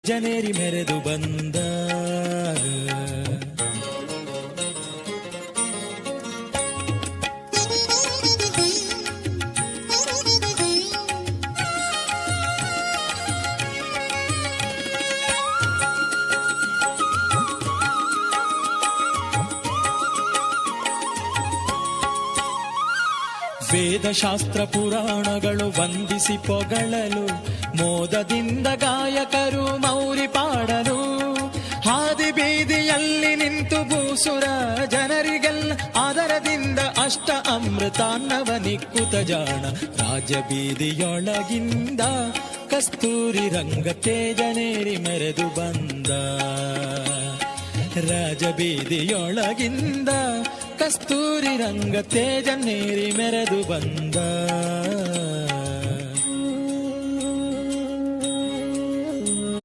ಜನೇರಿ ಮೆರೆದು ಬಂದ ವೇದಶಾಸ್ತ್ರ ಪುರಾಣಗಳು ವಂದಿಸಿ ಪೊಗಳಲು ಮೋದದಿಂದ ಗಾಯಕರು ಮೌರಿ ಪಾಡಲು ಹಾದಿ ಬೀದಿಯಲ್ಲಿ ನಿಂತು ಭೂಸುರ ಜನರಿಗೆಲ್ಲ ಆದರದಿಂದ ಅಷ್ಟ ಅಮೃತಾನ್ನವ ನಿಕ್ಕುತ ಜಾಣ ರಾಜ ಬೀದಿಯೊಳಗಿಂದ ಕಸ್ತೂರಿ ರಂಗ ತೇಜನೇರಿ ಮೆರೆದು ಬಂದ ರಾಜ ಬೀದಿಯೊಳಗಿಂದ ಕಸ್ತೂರಿ ರಂಗ ತೇಜನೇರಿ ಮೆರೆದು ಬಂದ